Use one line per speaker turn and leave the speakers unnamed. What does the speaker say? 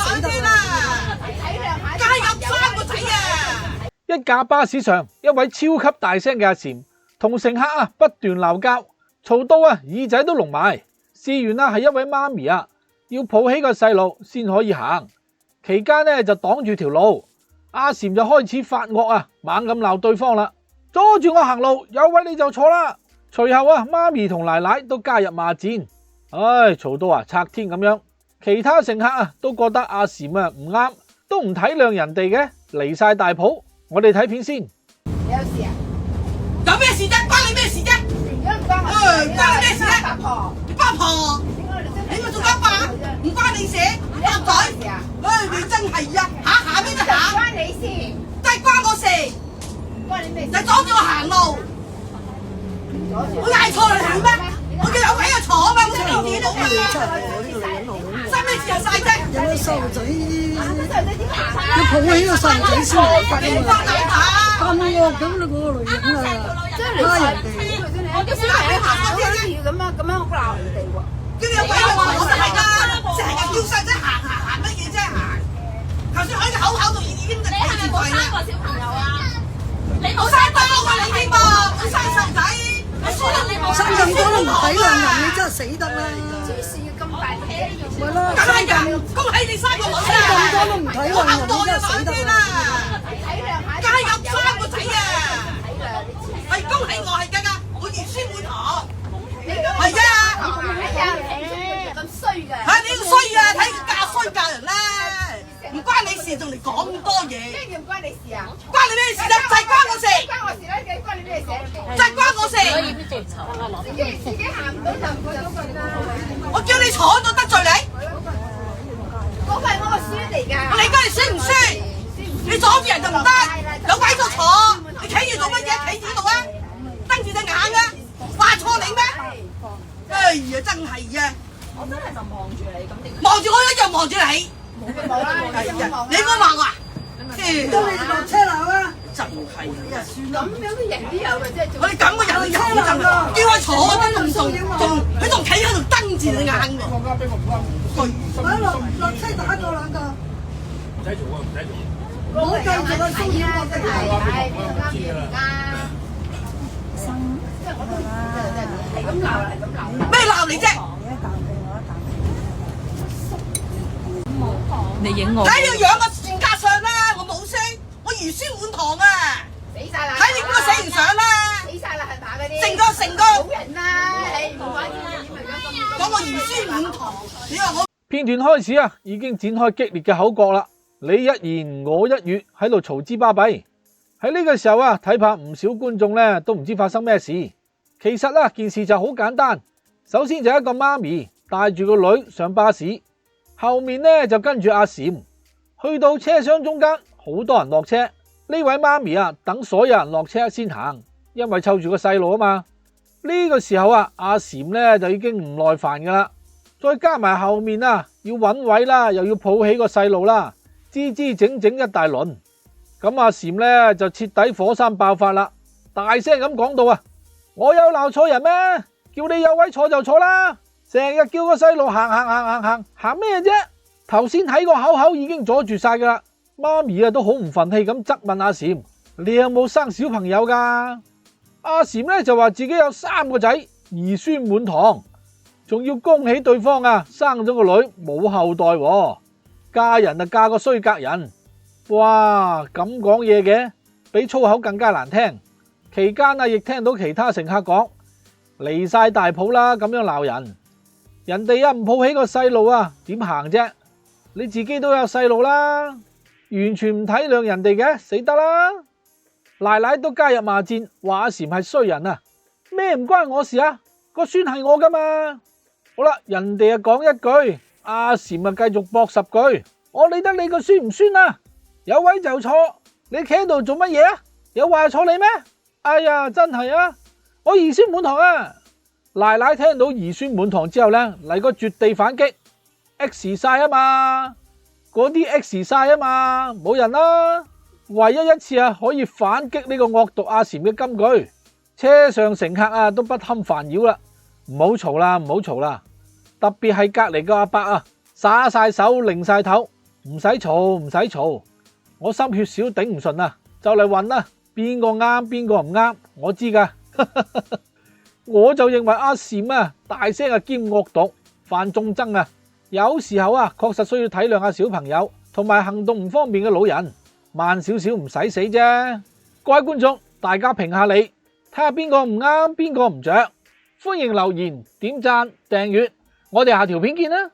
死得啦！加入3個仔啊！
一架巴士上，一位超級大聲嘅阿禪同乘客不斷鬧交，嘈到耳仔都聾埋。事緣係一位媽咪要抱起個細路先可以行，期間就擋住條路，阿禪就開始發惡猛咁鬧對方啦，阻住我行路，有位你就坐啦。隨後媽咪同奶奶都加入罵戰，嘈到拆天咁樣。其他乘客都覺得阿禪唔啱，都唔體諒人哋嘅，離晒大譜。我哋睇片先。
你有事啊？有咩事啫？關你咩事啫？關你咩事啫？八婆，你八婆，你咪做八爸，唔關你事，搭嘴。你真係下邊都下。關你事，真係關我事。關你咩事？你阻住我行路，我嗌錯你係咩？我叫有位坐啊嘛，我先見到嘛。生咩事又晒啫？
有個細路仔，要抱起個細路仔先嚟發㗎嘛。咁惡咁你個女人拉人哋。
我叫小朋友行嗰啲要咁樣鬧人哋喎。叫你有位我就係㗎，成日叫細仔行乜嘢啫行？頭先喺個口度已經就睇住佢啦。你係咪冇生過小朋友啊？你冇生過你添噃，冇生細路仔。
生咁多都唔體諒人，你真係死得啦！
黐線要咁大氣，
咪咯，
梗係㗎，恭喜你生個女啊！
生咁多都唔體諒人，你真係死得啦！
加入3個仔啊！係恭喜我係㗎，我兒孫滿堂，係啊！咁衰㗎！你個衰睇佢嫁衰嫁人啦！唔關你事，仲嚟講咁多嘢。咩叫唔關你事啊？關你咩事啫？就係關我事。關我事啦，關你咩事？就係關我事。自己行唔到就唔過咗佢啦。我叫你坐都得罪你。嗰個係我個孫嚟㗎。你關你孫唔孫？你阻住人就唔得，有位就坐。你企住做乜嘢？企住度啊！瞪住隻眼啊！話錯你咩？哎呀，真係啊！我真係就望住你咁點？望住我一樣望住你。你唔好話我啊！
都你落車樓啊！
就係
咁樣嘅人都有嘅，即係
我哋咁嘅人都有真係，叫佢坐都佢仲企喺度瞪住你眼喎。
落車打過兩個。
唔使做啊，唔使做。
唔好繼續啊，騷擾我嘅
係啱嘅即係我都係咁鬧啦，係咁鬧啦。
咩鬧你啫？
你影我。
睇你個樣個性格上啦，我冇聲，我兒孫滿堂啊！
死晒啦！
睇你邊個寫完相啦？
死晒啦，係嘛嗰啲？
成個
好人啦，誒唔怪之你咪
講我兒孫滿堂，你話我
片段開始已經展開激烈嘅口角啦，你一言我一語喺度嘈之巴閉。喺呢個時候睇怕唔少觀眾都唔知發生咩事。其實件事就好簡單，首先就一個媽咪帶住個女上巴士。後面就跟住阿禪，去到車廂中間，好多人落車。呢位媽咪等所有人落車先行，因為湊住個細路啊嘛。呢個時候阿禪就已經唔耐煩噶啦，再加埋後面要揾位啦，又要抱起個細路啦，支支整整一大輪。咁阿禪就徹底火山爆發啦，大聲咁講到我有鬧錯人咩？叫你有位坐就坐啦！成日叫個細路行咩啫？頭先喺個口已經阻住晒噶啦。媽咪都好唔忿氣咁質問阿禪：你有冇生小朋友噶？阿禪就話自己有3個仔，兒孫滿堂，仲要恭喜對方生咗個女冇後代，嫁人嫁個衰格人。哇，咁講嘢嘅，比粗口更加難聽。期間亦聽到其他乘客講離晒大譜啦，咁樣鬧人。人哋唔抱起個細路點行啫？你自己都有細路啦，完全唔體諒人哋嘅，死得啦！奶奶都加入罵戰，話阿禪係衰人咩唔關我事個孫係我噶嘛。好啦，人哋講一句，阿禪繼續駁10句，我理得你個孫唔孫有位就坐，你企喺度做乜嘢有話坐你咩？哎呀，真係我兒孫滿堂奶奶聽到兒孫滿堂之後嚟個絕地反擊 ，X 晒嘛，嗰啲 X 晒嘛，冇人啦。唯一一次可以反擊呢個惡毒阿禪嘅金句，車上乘客都不堪煩擾啦，唔好嘈啦，唔好嘈啦。特別係隔籬個阿伯耍晒手，擰晒頭，唔使嘈，唔使嘈，我心血少頂唔順啊，就嚟暈啦，邊個啱邊個唔啱，我知噶。我就認為阿禪啊，大聲啊兼惡毒，犯眾憎啊，有時候啊確實需要體諒下小朋友同埋行動唔方便嘅老人，慢少少唔使死啫。各位觀眾，大家評下你，睇下邊個唔啱邊個唔着，歡迎留言、點讚、訂閱，我哋下條片見啦。